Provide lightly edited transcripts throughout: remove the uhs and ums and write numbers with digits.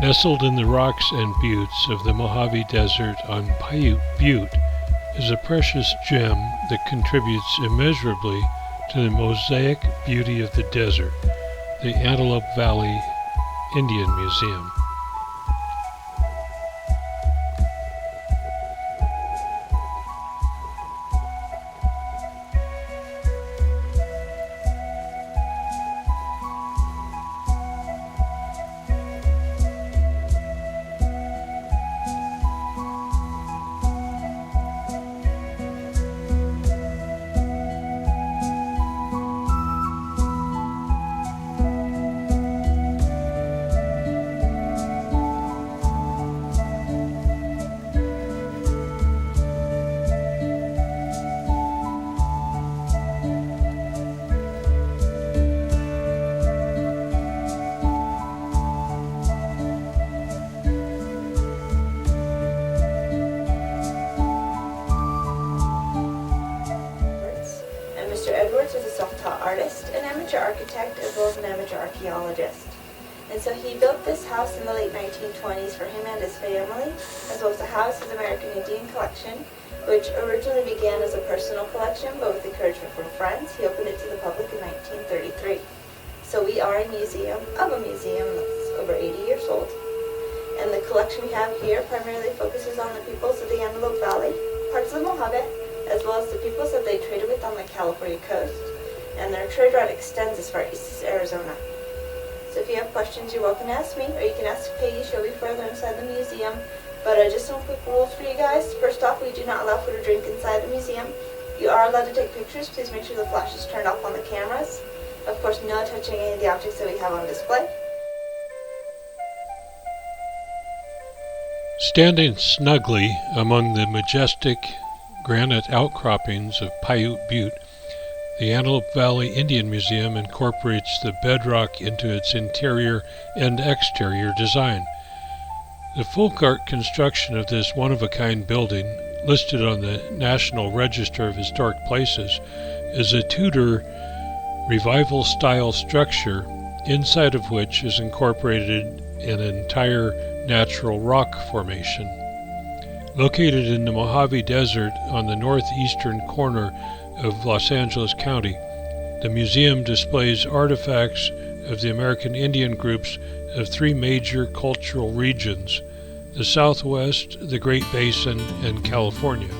Nestled in the rocks and buttes of the Mojave Desert on Piute Butte is a precious gem that contributes immeasurably to the mosaic beauty of the desert, the Antelope Valley Indian Museum. Mr. Edwards was a self-taught artist, an amateur architect, as well as an amateur archaeologist. And so he built this house in the late 1920s for him and his family, as well as to house his American Indian collection, which originally began as a personal collection, but with encouragement from friends, he opened it to the public in 1933. So we are a museum of a museum that's over 80 years old. And the collection we have here primarily focuses on the peoples of the Antelope Valley, parts of the Mojave, as well as the peoples that they traded with on the California coast. And their trade route extends as far east as Arizona. So if you have questions, you're welcome to ask me, or you can ask Peggy. She'll be further inside the museum. But just some quick rules for you guys. First off, we do not allow food or drink inside the museum. You are allowed to take pictures. Please make sure the flash is turned off on the cameras. Of course, no touching any of the objects that we have on display. Standing snugly among the majestic granite outcroppings of Piute Butte, the Antelope Valley Indian Museum incorporates the bedrock into its interior and exterior design. The folk art construction of this one-of-a-kind building, listed on the National Register of Historic Places, is a Tudor Revival-style structure, inside of which is incorporated an entire natural rock formation. Located in the Mojave Desert on the northeastern corner of Los Angeles County, the museum displays artifacts of the American Indian groups of three major cultural regions: the Southwest, the Great Basin, and California.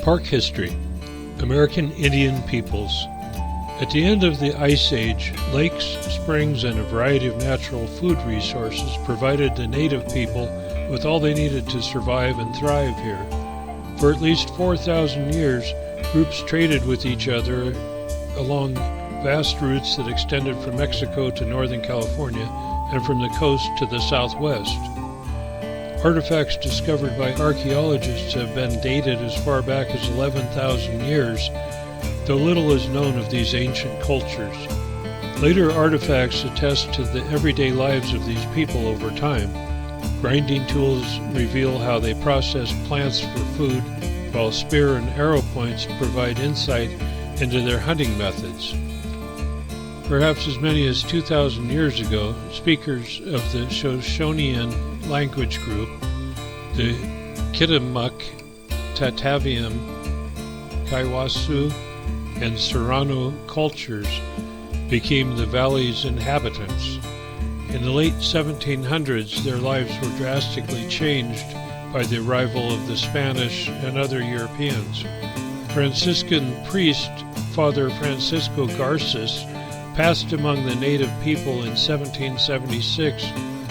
Park history. American Indian peoples. At the end of the Ice Age, lakes, springs, and a variety of natural food resources provided the native people with all they needed to survive and thrive here. For at least 4,000 years, groups traded with each other along vast routes that extended from Mexico to Northern California and from the coast to the southwest. Artifacts discovered by archaeologists have been dated as far back as 11,000 years, though little is known of these ancient cultures. Later artifacts attest to the everyday lives of these people over time. Grinding tools reveal how they processed plants for food, while spear and arrow points provide insight into their hunting methods. Perhaps as many as 2,000 years ago, speakers of the Shoshonean language group, the Kitamuk, Tataviam, Kaiwasu, and Serrano cultures became the valley's inhabitants. In the late 1700s, their lives were drastically changed by the arrival of the Spanish and other Europeans. Franciscan priest Father Francisco Garces passed among the native people in 1776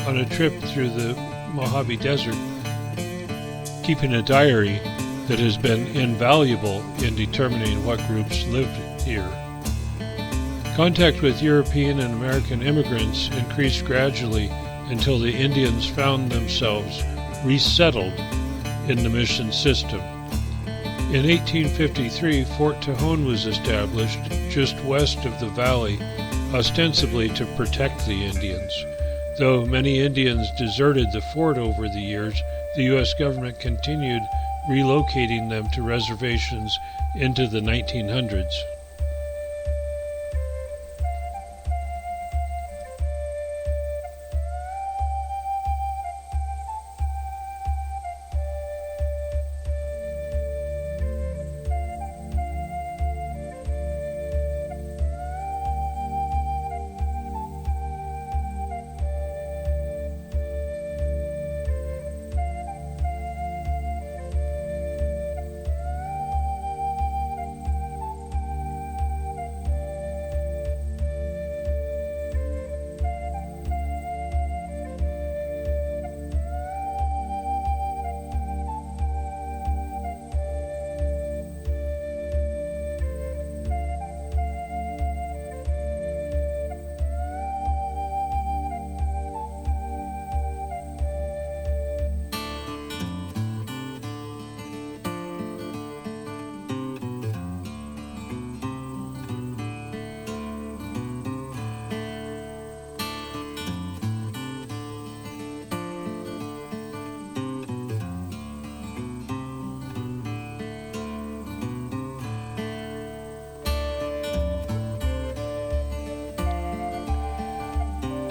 on a trip through the Mojave Desert, keeping a diary that has been invaluable in determining what groups lived here. Contact with European and American immigrants increased gradually until the Indians found themselves resettled in the mission system. In 1853, Fort Tejon was established just west of the valley, ostensibly to protect the Indians. Though many Indians deserted the fort over the years, the U.S. government continued relocating them to reservations into the 1900s.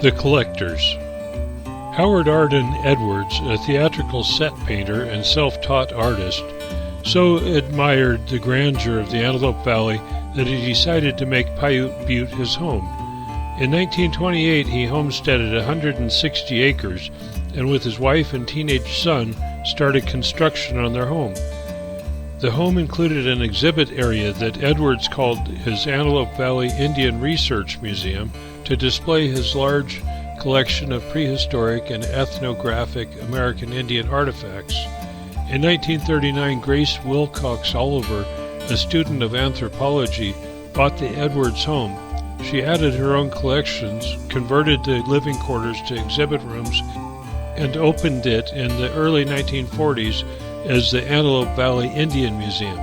The Collectors. Howard Arden Edwards, a theatrical set painter and self-taught artist, so admired the grandeur of the Antelope Valley that he decided to make Piute Butte his home. In 1928, he homesteaded 160 acres and with his wife and teenage son started construction on their home. The home included an exhibit area that Edwards called his Antelope Valley Indian Research Museum to display his large collection of prehistoric and ethnographic American Indian artifacts. In 1939, Grace Wilcox Oliver, a student of anthropology, bought the Edwards home. She added her own collections, converted the living quarters to exhibit rooms, and opened it in the early 1940s as the Antelope Valley Indian Museum.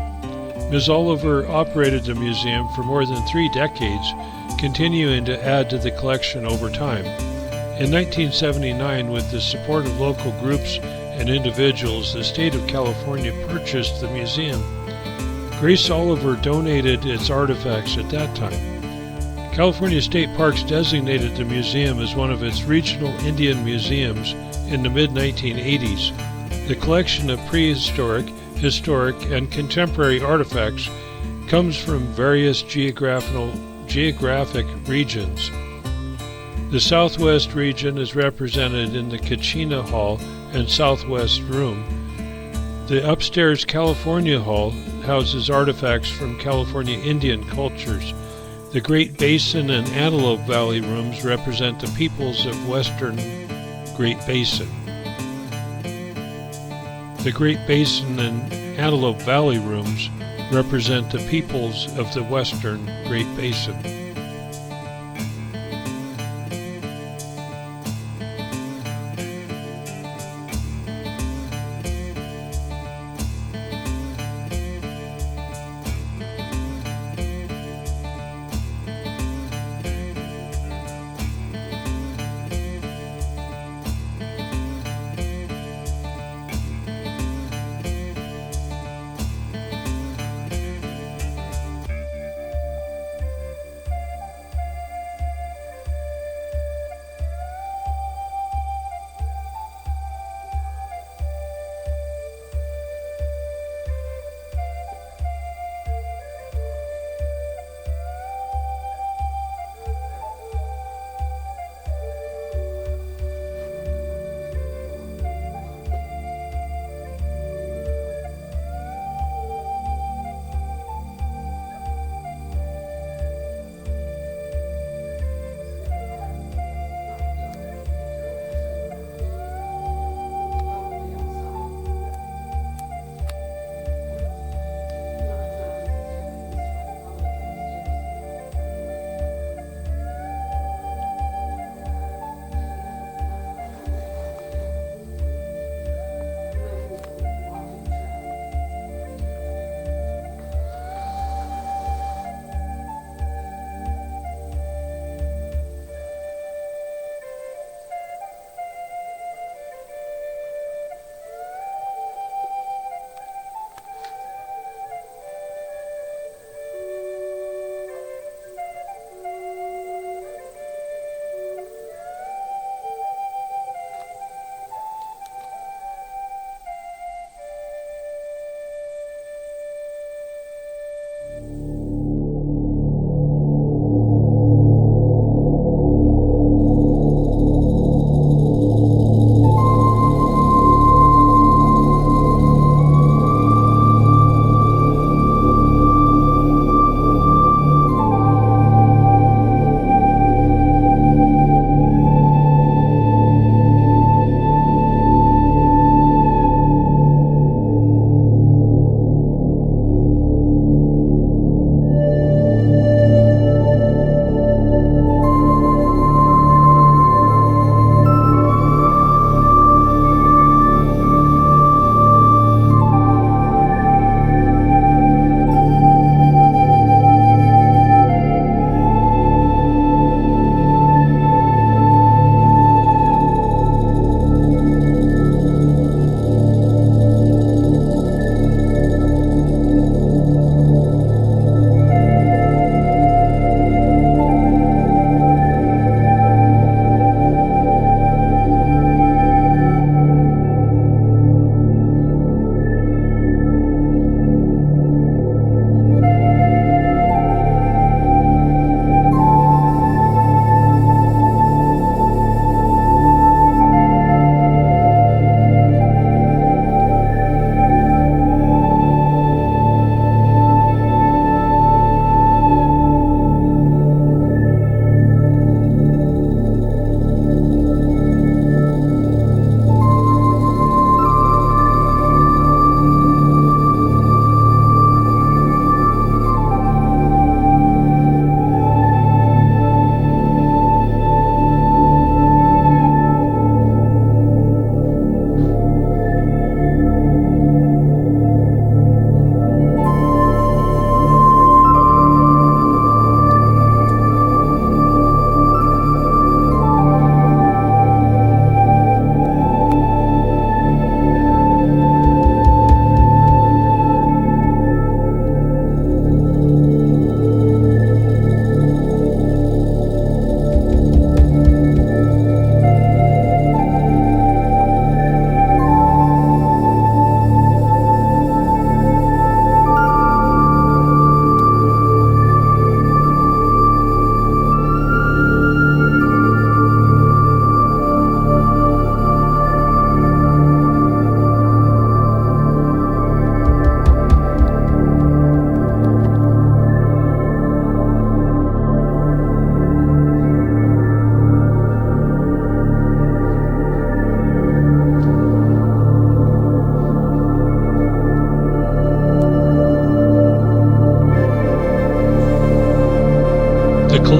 Ms. Oliver operated the museum for more than 3 decades, continuing to add to the collection over time. In 1979, with the support of local groups and individuals, the state of California purchased the museum. Grace Oliver donated its artifacts at that time. California State Parks designated the museum as one of its regional Indian museums in the mid-1980s. The collection of prehistoric, historic, and contemporary artifacts comes from various geographic regions. The Southwest region is represented in the Kachina Hall and Southwest Room. The upstairs California Hall houses artifacts from California Indian cultures. The Great Basin and Antelope Valley rooms represent the peoples of western Great Basin. The Great Basin and Antelope Valley rooms represent the peoples of the western Great Basin.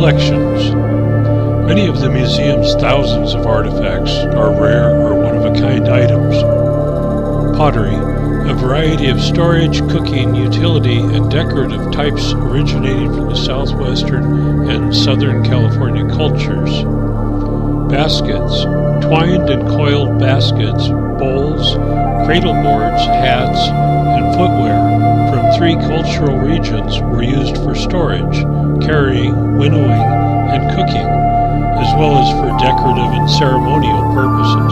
Collections. Many of the museum's thousands of artifacts are rare or one-of-a-kind items. Pottery, a variety of storage, cooking, utility, and decorative types originating from the southwestern and southern California cultures. Baskets, twined and coiled baskets, bowls, cradle boards, hats, and footwear from 3 cultural regions were used for storage, carrying, winnowing, and cooking, as well as for decorative and ceremonial purposes.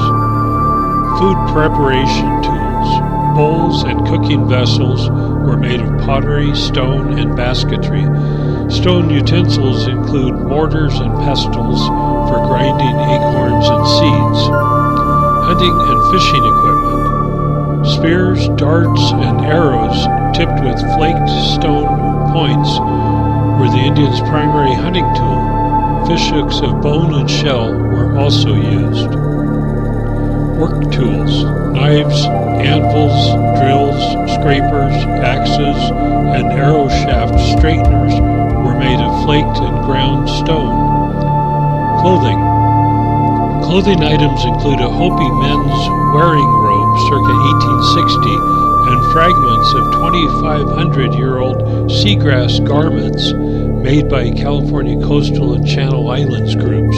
Food preparation tools, bowls, and cooking vessels were made of pottery, stone, and basketry. Stone utensils include mortars and pestles for grinding acorns and seeds. Hunting and fishing equipment. Spears, darts, and arrows tipped with flaked stone points were the Indians' primary hunting tool. Fish hooks of bone and shell were also used. Work tools, knives, anvils, drills, scrapers, axes, and arrow shaft straighteners were made of flaked and ground stone. Clothing. Clothing items include a Hopi men's wearing robe circa 1860 and fragments of 2,500-year-old seagrass garments made by California coastal and Channel Islands groups.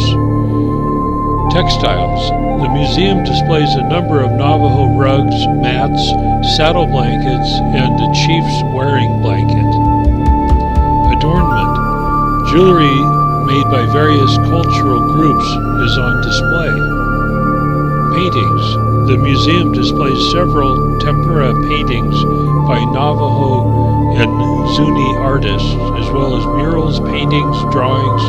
Textiles. The museum displays a number of Navajo rugs, mats, saddle blankets, and the chief's wearing blanket. Adornment. Jewelry made by various cultural groups is on display. Paintings. The museum displays several tempera paintings by Navajo and Zuni artists, as well as murals, paintings, drawings,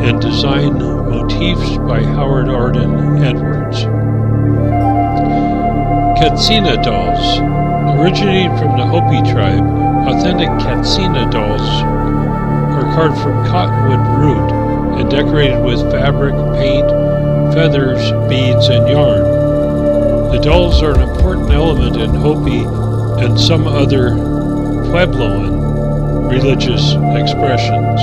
and design motifs by Arden Edwards. Katsina dolls. Originating from the Hopi tribe, authentic Katsina dolls are carved from cottonwood root and decorated with fabric, paint, feathers, beads, and yarn. The dolls are an important element in Hopi and some other Puebloan religious expressions.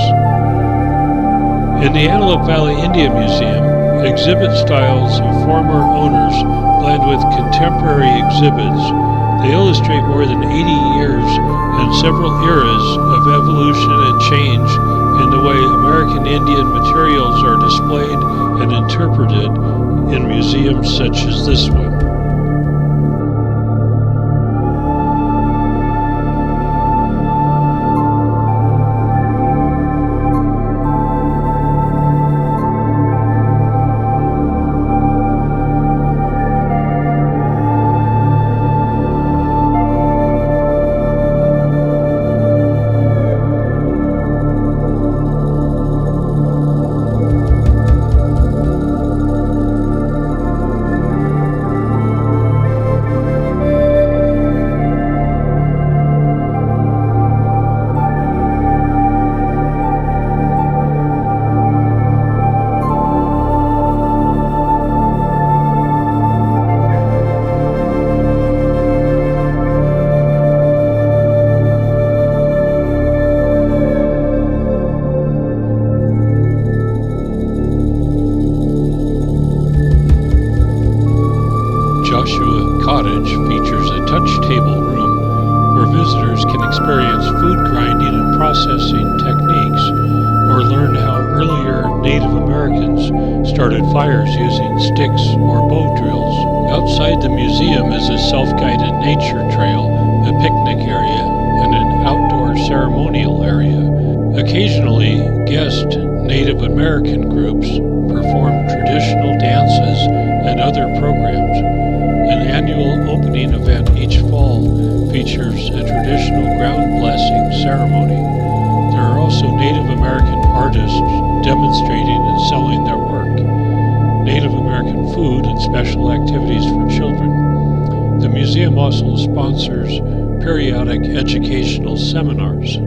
In the Antelope Valley Indian Museum, exhibit styles of former owners blend with contemporary exhibits. They illustrate more than 80 years and several eras of evolution and change in the way American Indian materials are displayed and interpreted in museums such as this one. Features a touch table room where visitors can experience food grinding and processing techniques or learn how earlier Native Americans started fires using sticks or bow drills. Outside the museum is a self-guided nature trail, a picnic area, and an outdoor ceremonial area. Occasionally, guest Native American groups perform traditional dances and other programs. An annual opening event each fall features a traditional ground blessing ceremony. There are also Native American artists demonstrating and selling their work, Native American food, and special activities for children. The museum also sponsors periodic educational seminars.